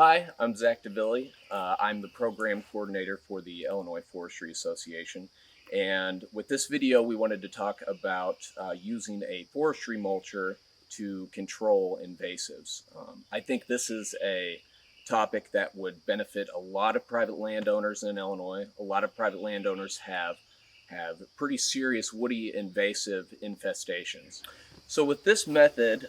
Hi, I'm Zach DeVilli. I'm the program coordinator for the Illinois Forestry Association. And with this video, we wanted to talk about using a forestry mulcher to control invasives. I think this is a topic that would benefit a lot of private landowners in Illinois. A lot of private landowners have pretty serious woody invasive infestations. So with this method,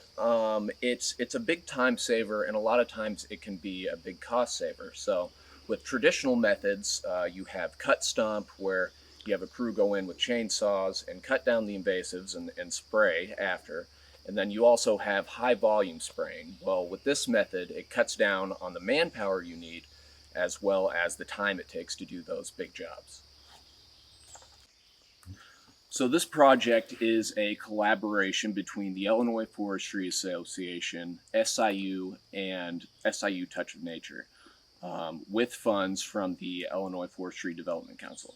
it's a big time saver, and a lot of times it can be a big cost saver. So with traditional methods, you have cut stump, where you have a crew go in with chainsaws and cut down the invasives and spray after. And then you also have high volume spraying. Well, with this method, it cuts down on the manpower you need as well as the time it takes to do those big jobs. So this project is a collaboration between the Illinois Forestry Association, SIU, and SIU Touch of Nature, with funds from the Illinois Forestry Development Council.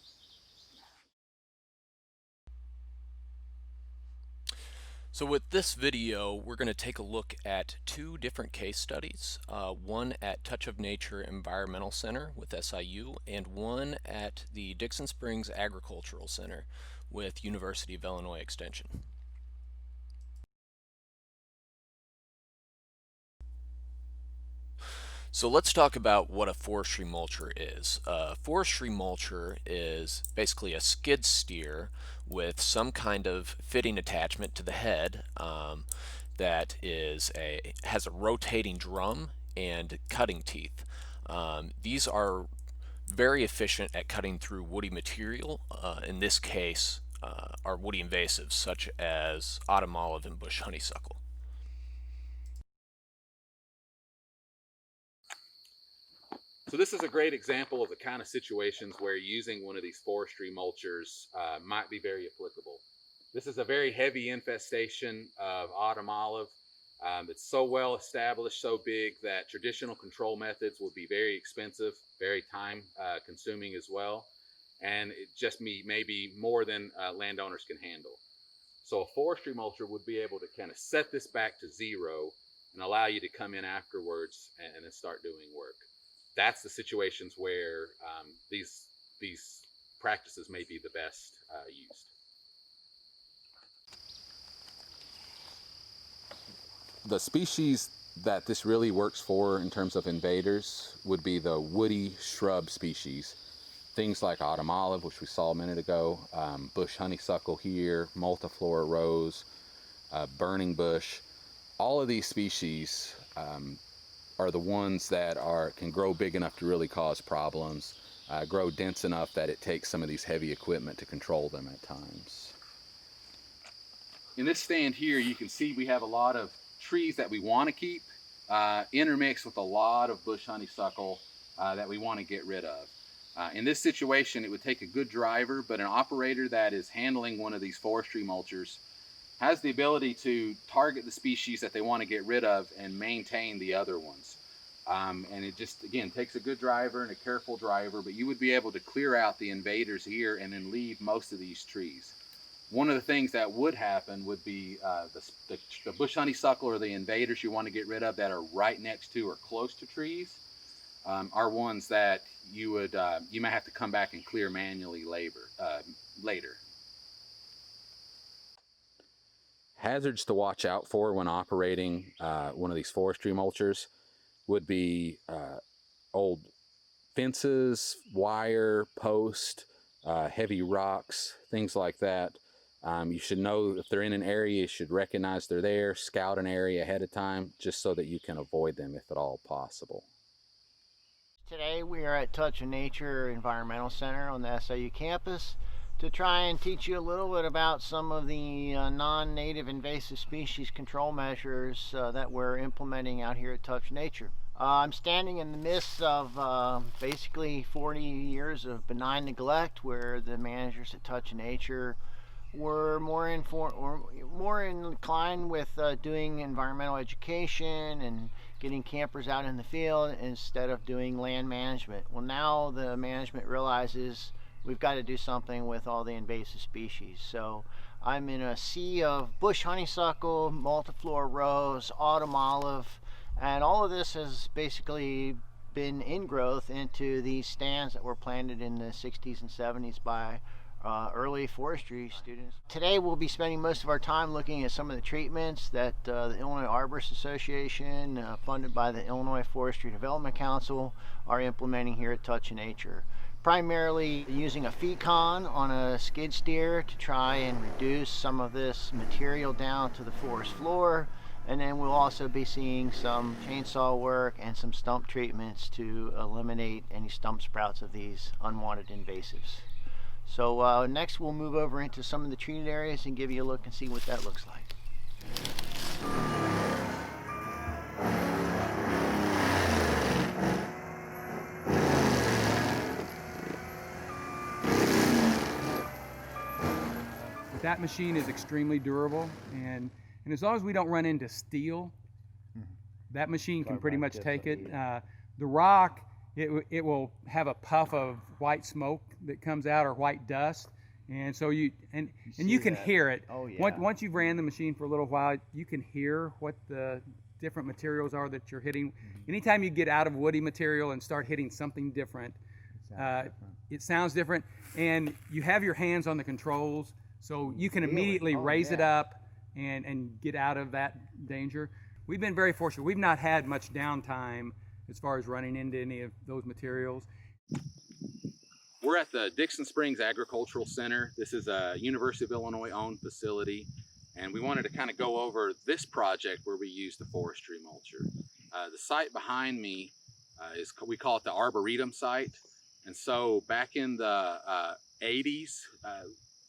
So with this video, we're going to take a look at two different case studies, one at Touch of Nature Environmental Center with SIU and one at the Dixon Springs Agricultural Center with University of Illinois Extension. So let's talk about what a forestry mulcher is. A forestry mulcher is basically a skid steer with some kind of fitting attachment to the head that has a rotating drum and cutting teeth. These are very efficient at cutting through woody material. In this case, are woody invasives such as autumn olive and bush honeysuckle. So this is a great example of the kind of situations where using one of these forestry mulchers might be very applicable. This is a very heavy infestation of autumn olive. It's so well established, so big that traditional control methods would be very expensive, very time consuming as well. And it just maybe more than landowners can handle. So a forestry mulcher would be able to kind of set this back to zero and allow you to come in afterwards and then start doing work. That's the situations where these practices may be the best used. The species that this really works for in terms of invaders would be the woody shrub species. Things like autumn olive, which we saw a minute ago, bush honeysuckle here, multiflora rose, burning bush. All of these species are the ones that can grow big enough to really cause problems, grow dense enough that it takes some of these heavy equipment to control them at times. In this stand here, you can see we have a lot of trees that we want to keep intermixed with a lot of bush honeysuckle that we want to get rid of. In this situation, it would take a good driver, but an operator that is handling one of these forestry mulchers has the ability to target the species that they want to get rid of and maintain the other ones. And it just, again, takes a good driver and a careful driver, but you would be able to clear out the invaders here and then leave most of these trees. One of the things that would happen would be the bush honeysuckle or the invaders you want to get rid of that are right next to or close to trees are ones that you might have to come back and clear manually later. Hazards to watch out for when operating one of these forestry mulchers would be old fences, wire, post, heavy rocks, things like that. You should know if they're in an area, you should recognize they're there, scout an area ahead of time, just so that you can avoid them if at all possible. Today we are at Touch of Nature Environmental Center on the SIU campus to try and teach you a little bit about some of the non-native invasive species control measures that we're implementing out here at Touch Nature. I'm standing in the midst of basically 40 years of benign neglect, where the managers at Touch Nature were more inclined with doing environmental education and getting campers out in the field instead of doing land management. Well, now the management realizes we've got to do something with all the invasive species. So I'm in a sea of bush honeysuckle, multiflora rose, autumn olive, And all of this has basically been ingrowth into these stands that were planted in the 60s and 70s by early forestry students. Today we'll be spending most of our time looking at some of the treatments that the Illinois Arborists Association, funded by the Illinois Forestry Development Council, are implementing here at Touch of Nature. Primarily using a FECON on a skid steer to try and reduce some of this material down to the forest floor. And then we'll also be seeing some chainsaw work and some stump treatments to eliminate any stump sprouts of these unwanted invasives. So next we'll move over into some of the treated areas and give you a look and see what that looks like. That machine is extremely durable, and as long as we don't run into steel, that machine can pretty much take it. The rock, it will have a puff of white smoke that comes out, or white dust, and so you can hear it. Oh, yeah. Once you've ran the machine for a little while, you can hear what the different materials are that you're hitting. Anytime you get out of woody material and start hitting something different, it sounds different, and you have your hands on the controls, so you can immediately raise it up and get out of that danger. We've been very fortunate. We've not had much downtime as far as running into any of those materials. We're at the Dixon Springs Agricultural Center. This is a University of Illinois owned facility, and we wanted to kind of go over this project where we use the forestry mulcher. The site behind me we call it the Arboretum site. And so back in the 80s,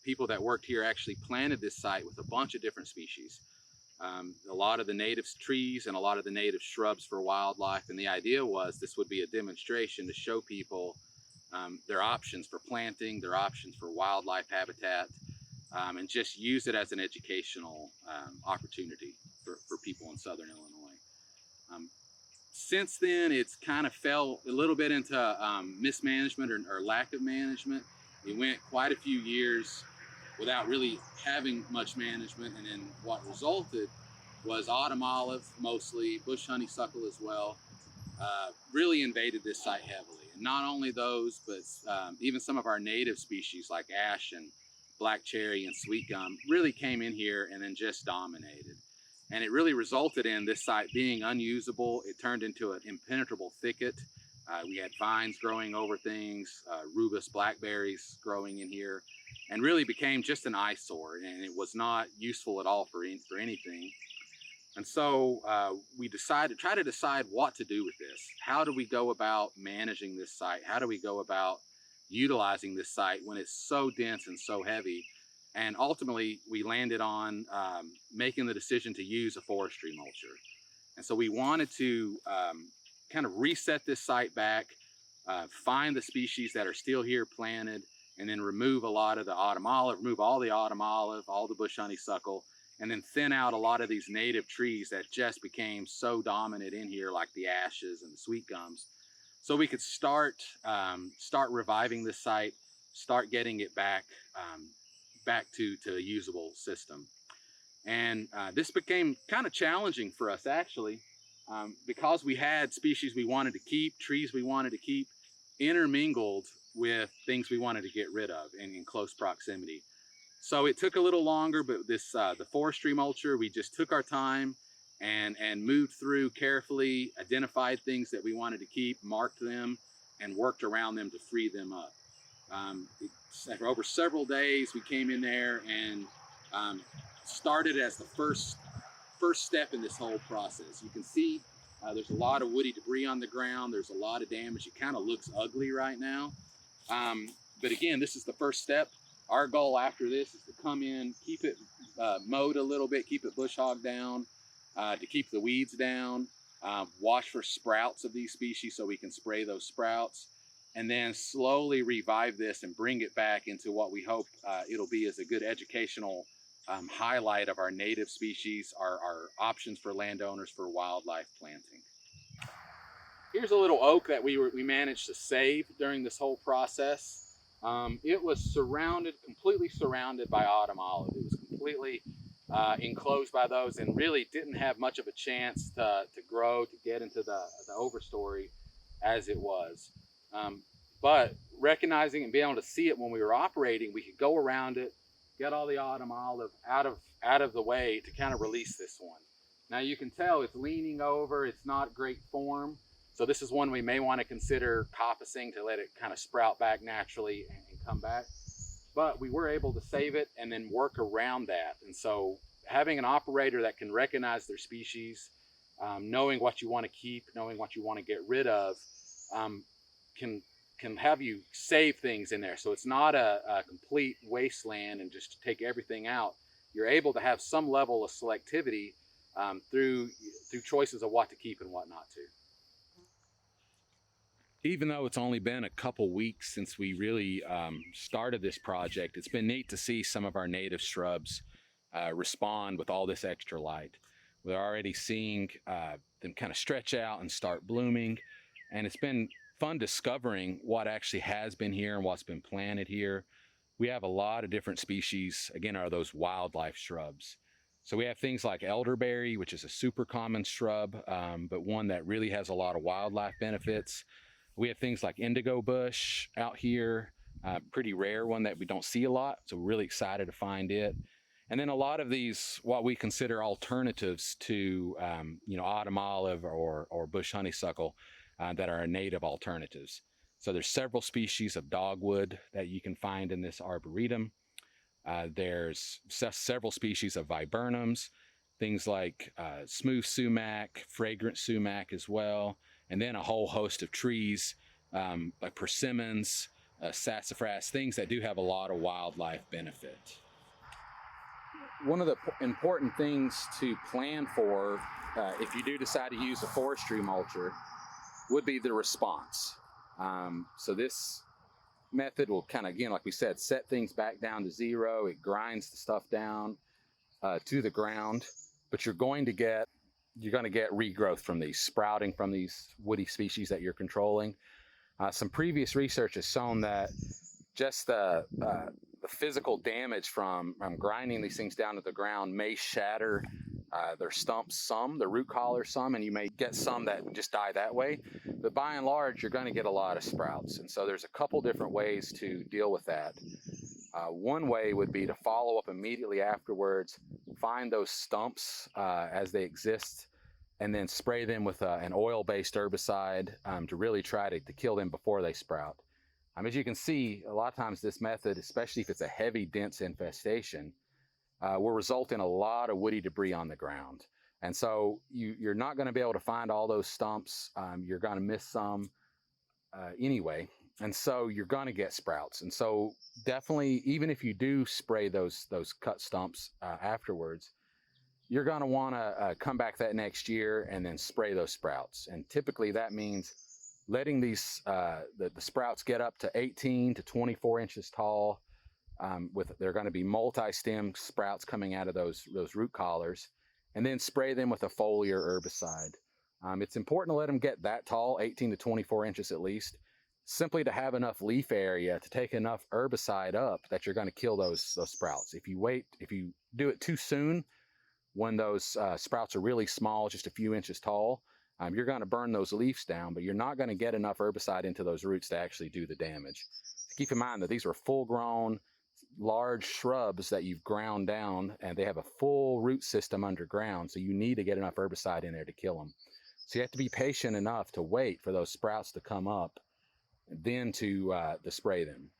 people that worked here actually planted this site with a bunch of different species. A lot of the native trees and a lot of the native shrubs for wildlife. And the idea was this would be a demonstration to show people their options for planting, their options for wildlife habitat, and just use it as an educational opportunity for people in Southern Illinois. Since then, it's kind of fell a little bit into mismanagement or lack of management. It went quite a few years without really having much management, and then what resulted was autumn olive, mostly bush honeysuckle as well, really invaded this site heavily. And not only those, but even some of our native species like ash and black cherry and sweet gum really came in here and then just dominated. And it really resulted in this site being unusable. It turned into an impenetrable thicket. We had vines growing over things, rubus blackberries growing in here, and really became just an eyesore, and it was not useful at all for anything. And so we decided, try to decide what to do with this. How do we go about managing this site? How do we go about utilizing this site when it's so dense and so heavy? And ultimately, we landed on making the decision to use a forestry mulcher. And so we wanted to kind of reset this site back, find the species that are still here planted, and then remove a lot of the autumn olive, remove all the autumn olive, all the bush honeysuckle, and then thin out a lot of these native trees that just became so dominant in here, like the ashes and the sweet gums. So we could start reviving this site, start getting it back to a usable system. And this became kind of challenging for us, actually, because we had species we wanted to keep, trees we wanted to keep, intermingled with things we wanted to get rid of in close proximity. So it took a little longer, but this the forestry mulcher, we just took our time and moved through carefully, identified things that we wanted to keep, marked them, and worked around them to free them up. For over several days, we came in there and started as the first step in this whole process. You can see there's a lot of woody debris on the ground. There's a lot of damage. It kind of looks ugly right now. But again, this is the first step. Our goal after this is to come in, keep it mowed a little bit, keep it bush hog down, to keep the weeds down, watch for sprouts of these species so we can spray those sprouts, and then slowly revive this and bring it back into what we hope it'll be as a good educational highlight of our native species, our options for landowners for wildlife planting. Here's a little oak that we managed to save during this whole process. It was completely surrounded by autumn olive. It was completely enclosed by those, and really didn't have much of a chance to grow, to get into the overstory as it was. But recognizing and being able to see it when we were operating, we could go around it, get all the autumn olive out of the way to kind of release this one. Now you can tell it's leaning over, it's not great form. So this is one we may want to consider coppicing to let it kind of sprout back naturally and come back. But we were able to save it and then work around that. And so having an operator that can recognize their species, knowing what you want to keep, knowing what you want to get rid of, can have you save things in there. So it's not a complete wasteland and just take everything out. You're able to have some level of selectivity through choices of what to keep and what not to. Even though it's only been a couple weeks since we really started this project, it's been neat to see some of our native shrubs respond with all this extra light. We're already seeing them kind of stretch out and start blooming, and it's been fun discovering what actually has been here and what's been planted here. We have a lot of different species, again, are those wildlife shrubs. So we have things like elderberry, which is a super common shrub, but one that really has a lot of wildlife benefits. We have things like indigo bush out here, pretty rare one that we don't see a lot, so we're really excited to find it. And then a lot of these, what we consider alternatives to, autumn olive or bush honeysuckle that are native alternatives. So there's several species of dogwood that you can find in this arboretum. There's several species of viburnums, things like smooth sumac, fragrant sumac as well, and then a whole host of trees like persimmons, sassafras, things that do have a lot of wildlife benefit. One of the important things to plan for if you do decide to use a forestry mulcher would be the response. So this method will kind of, again, like we said, set things back down to zero. It grinds the stuff down to the ground, but you're going to get regrowth from these, sprouting from these woody species that you're controlling. Some previous research has shown that just the physical damage from grinding these things down to the ground may shatter their stumps some, the root collars some, and you may get some that just die that way. But by and large, you're going to get a lot of sprouts. And so there's a couple different ways to deal with that. One way would be to follow up immediately afterwards, find those stumps as they exist, and then spray them with an oil-based herbicide to really try to kill them before they sprout. As you can see, a lot of times this method, especially if it's a heavy, dense infestation, will result in a lot of woody debris on the ground. And so you're not going to be able to find all those stumps. You're going to miss some anyway. And so you're going to get sprouts. And so definitely, even if you do spray those cut stumps afterwards, you're going to want to come back that next year and then spray those sprouts. And typically that means letting these the sprouts get up to 18 to 24 inches tall. They're going to be multi-stem sprouts coming out of those root collars, and then spray them with a foliar herbicide. It's important to let them get that tall, 18 to 24 inches at least, simply to have enough leaf area to take enough herbicide up that you're going to kill those sprouts. If you do it too soon, when those sprouts are really small, just a few inches tall, you're going to burn those leaves down, but you're not going to get enough herbicide into those roots to actually do the damage. Keep in mind that these are full-grown, large shrubs that you've ground down, and they have a full root system underground, so you need to get enough herbicide in there to kill them. So you have to be patient enough to wait for those sprouts to come up, and then to spray them.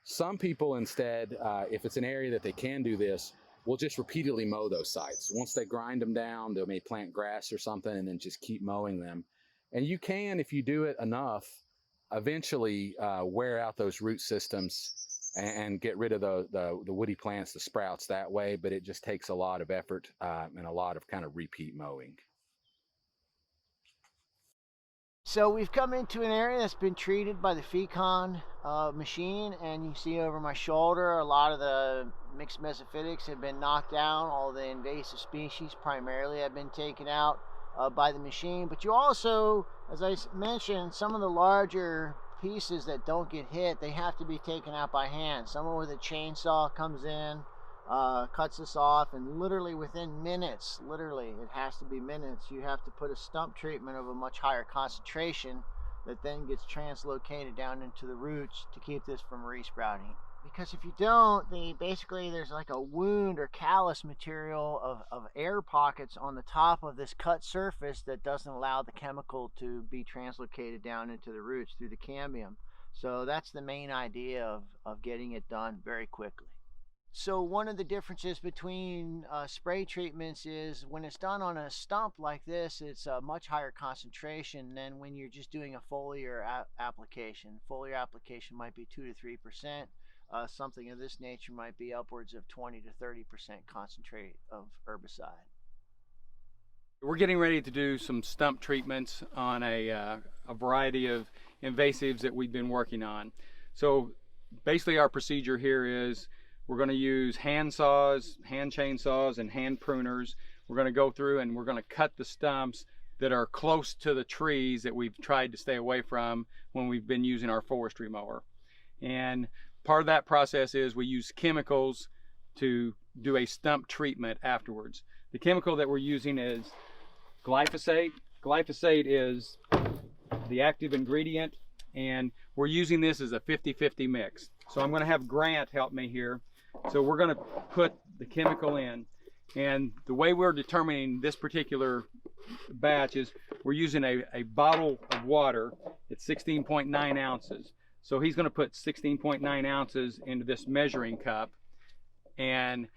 Some people instead, if it's an area that they can do this, will just repeatedly mow those sites. Once they grind them down, they may plant grass or something and then just keep mowing them. And you can, if you do it enough, eventually wear out those root systems and get rid of the woody plants, the sprouts that way, but it just takes a lot of effort and a lot of kind of repeat mowing. So we've come into an area that's been treated by the Fecon machine, and you see over my shoulder a lot of the mixed mesophytics have been knocked down. All the invasive species primarily have been taken out by the machine, but you also, as I mentioned, some of the larger pieces that don't get hit, they have to be taken out by hand. Someone with a chainsaw comes in, cuts this off, and literally within minutes, literally it has to be minutes, you have to put a stump treatment of a much higher concentration that then gets translocated down into the roots to keep this from resprouting. Because if you don't, basically there's like a wound or callus material of air pockets on the top of this cut surface that doesn't allow the chemical to be translocated down into the roots through the cambium. So that's the main idea of getting it done very quickly. So one of the differences between spray treatments is when it's done on a stump like this, it's a much higher concentration than when you're just doing a foliar application. Foliar application might be 2 to 3%. Something of this nature might be upwards of 20 to 30% concentrate of herbicide. We're getting ready to do some stump treatments on a variety of invasives that we've been working on. So basically our procedure here is we're going to use hand saws, hand chainsaws, and hand pruners. We're going to go through and we're going to cut the stumps that are close to the trees that we've tried to stay away from when we've been using our forestry mower. And part of that process is we use chemicals to do a stump treatment afterwards. The chemical that we're using is glyphosate. Glyphosate is the active ingredient, and we're using this as a 50-50 mix. So I'm going to have Grant help me here. So we're going to put the chemical in, and the way we're determining this particular batch is we're using a bottle of water. It's 16.9 ounces. So he's going to put 16.9 ounces into this measuring cup, and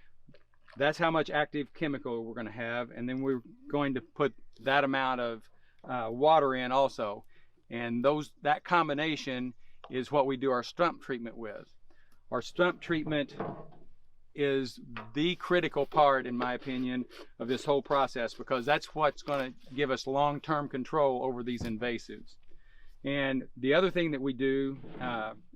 that's how much active chemical we're going to have. And then we're going to put that amount of water in also, and that combination is what we do our stump treatment with. Our stump treatment is the critical part, in my opinion, of this whole process, because that's what's going to give us long-term control over these invasives. And the other thing that we do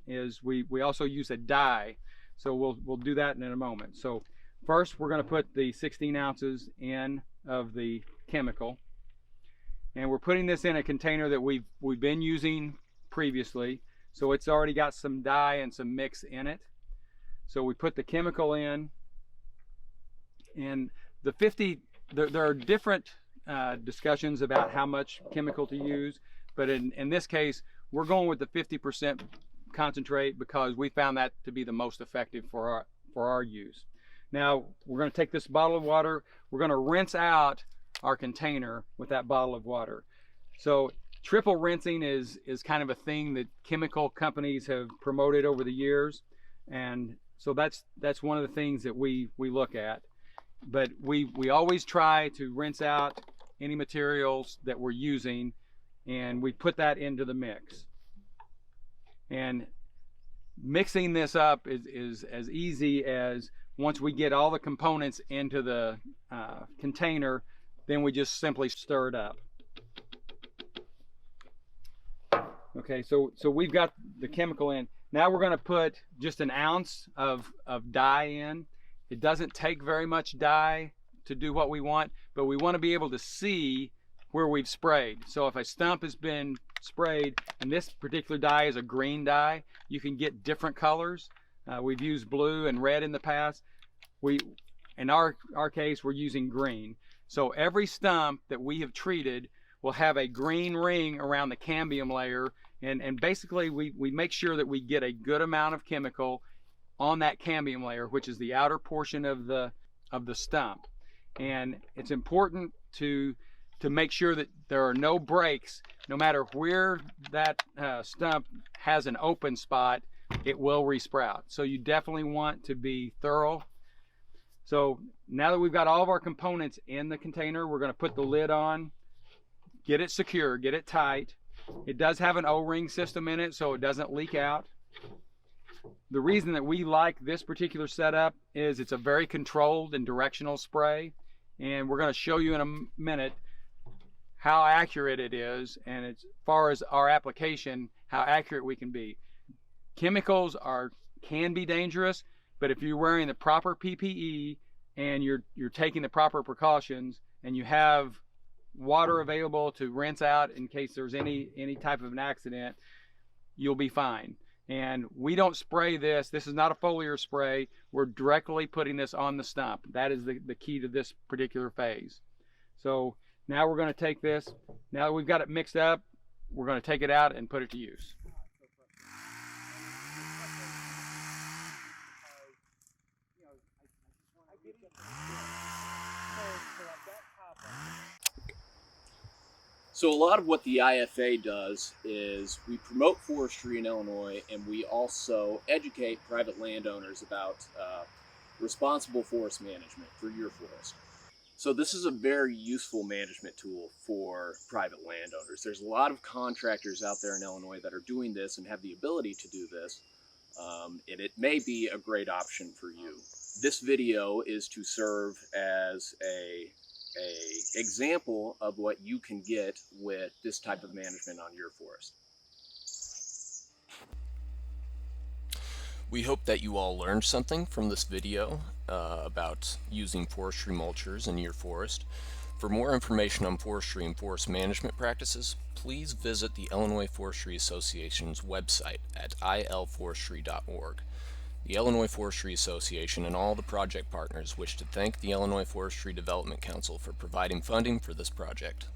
is we also use a dye. So we'll do that in a moment. So first we're going to put the 16 ounces in of the chemical, and we're putting this in a container that we've been using previously. So it's already got some dye and some mix in it. So we put the chemical in, and there are different discussions about how much chemical to use, but in this case we're going with the 50% concentrate because we found that to be the most effective for our use. Now we're going to take this bottle of water, we're going to rinse out our container with that bottle of water. So triple rinsing is kind of a thing that chemical companies have promoted over the years, and so that's one of the things that we look at. But we always try to rinse out any materials that we're using, and we put that into the mix. And mixing this up is as easy as once we get all the components into the container, then we just simply stir it up. Okay, so we've got the chemical in. Now we're going to put just an ounce of dye in. It doesn't take very much dye to do what we want, but we want to be able to see where we've sprayed. So if a stump has been sprayed, and this particular dye is a green dye, you can get different colors. We've used blue and red in the past. In our case, we're using green. So every stump that we have treated will have a green ring around the cambium layer, and basically we make sure that we get a good amount of chemical on that cambium layer, which is the outer portion of the stump. And it's important to make sure that there are no breaks. No matter where that stump has an open spot, it will resprout. So you definitely want to be thorough. So now that we've got all of our components in the container, we're going to put the lid on, get it secure, get it tight. It does have an O-ring system in it, so it doesn't leak out. The reason that we like this particular setup is it's a very controlled and directional spray, and we're going to show you in a minute how accurate it is, and as far as our application, how accurate we can be. Chemicals can be dangerous, but if you're wearing the proper PPE and you're taking the proper precautions, and you have water available to rinse out in case there's any type of an accident, you'll be fine. And we don't spray this. This is not a foliar spray. We're directly putting this on the stump. That is the key to this particular phase. So now we're going to take this. Now that we've got it mixed up, we're going to take it out and put it to use. So a lot of what the IFA does is we promote forestry in Illinois, and we also educate private landowners about responsible forest management for your forest. So this is a very useful management tool for private landowners. There's a lot of contractors out there in Illinois that are doing this and have the ability to do this, and it may be a great option for you. This video is to serve as a example of what you can get with this type of management on your forest. We hope that you all learned something from this video about using forestry mulchers in your forest. For more information on forestry and forest management practices, please visit the Illinois Forestry Association's website at ilforestry.org. The Illinois Forestry Association and all the project partners wish to thank the Illinois Forestry Development Council for providing funding for this project.